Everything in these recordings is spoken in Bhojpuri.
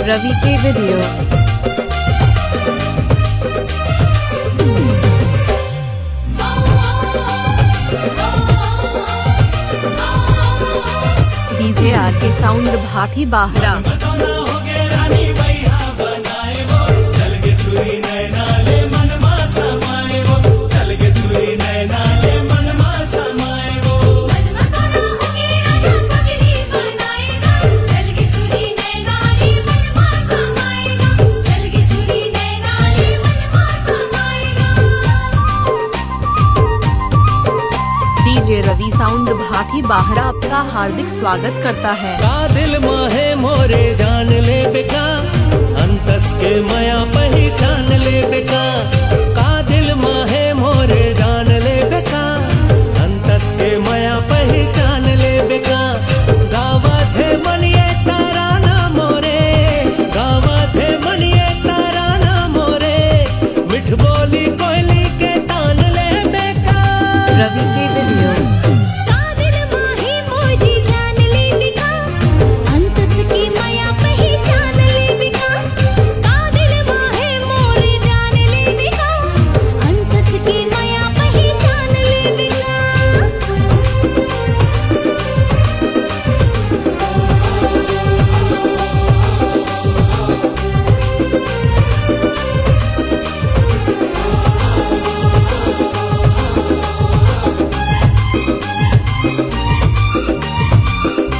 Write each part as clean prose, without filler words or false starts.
रवि के वीडियो। डीजे आर के साउंड भाटी बाहरा। डीजे रवि साउंड भाटी बाहरा आपका हार्दिक स्वागत करता है। का दिल माहे मोरे जान ले बेका, अंतस के माया पहचान ले बेका। का दिल माहे मोरे जान ले बेका, अंतस के माया पहचान ले बेका। गावा थे मनिए तारा ना मोरे, गावा थे मनिए तारा ना मोरे। मिठ बोली कोयली के तान ले बेका। रवि के वीडियो।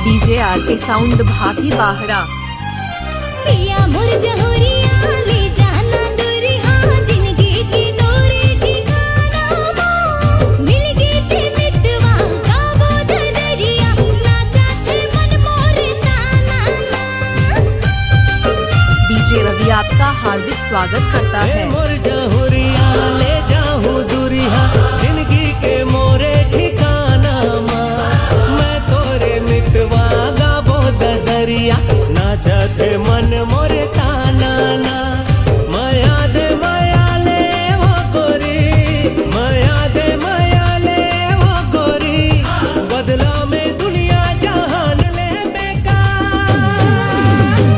डीजे आर के साउंड भाटी बाहरा। पिया मुरझहुरिया ले जाना दूरिया, जिंदगी की दूरी ठिकाना वो। मिल गई ते मितवा का बोझ दरिया, नाचा थे मन मोरे ताना ना। डीजे रवि आपका हार्दिक स्वागत करता है। मुरझहुरिया ले जाऊं दूरिया, जिंदगी के मोरे ठिकाना माँ। मैं तोरे मितवा गाबो दरिया, नाचा थे मन मोरे ताना ना। माया दे माया ले वो गोरी, माया दे माया ले वो गोरी। बदला में दुनिया जहान ले बेका।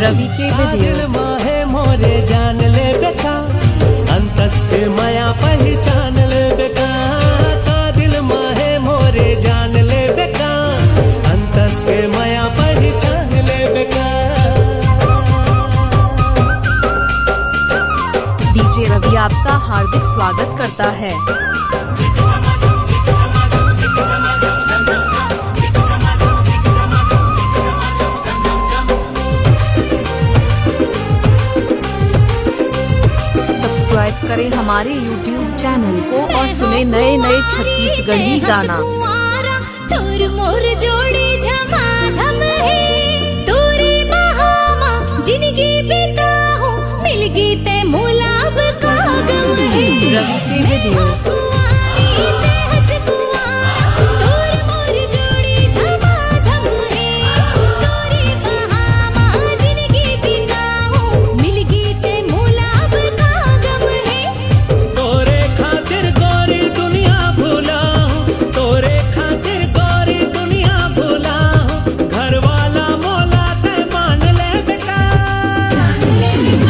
रवि के वीडियो। दिल माहे मोरे जान ले बेका, अंतस के माया पहचान ले बेका। का दिल माहे मोरे जान ले बेका, अंतस के माया पहचान ले बेका। डीजे रवि आपका हार्दिक स्वागत करता है। सब्सक्राइब करें हमारे YouTube चैनल को और सुने नए नए छत्तीसगढ़ी गाना। तोर मोर जोड़ी झमाझम है, तोरे बहामा जिंदगी बिताऊं। मिल गई ते मुलाब का गम है। रवि के वीडियो।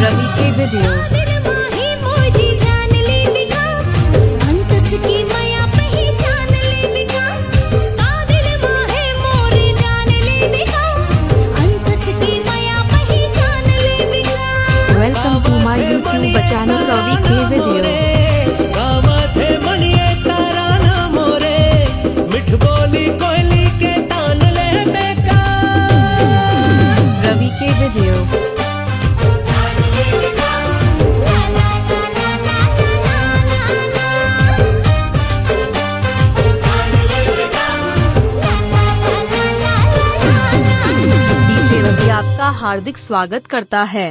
रवि के वीडियो। वेलकम टू माय यूट्यूब चैनल रवि के वीडियो। गावा थे मनिए तारा ना मोरे, मिठ बोली कोयली के तान ले बेका। रवि के वीडियो। डीजे रवि आपका हार्दिक स्वागत करता है।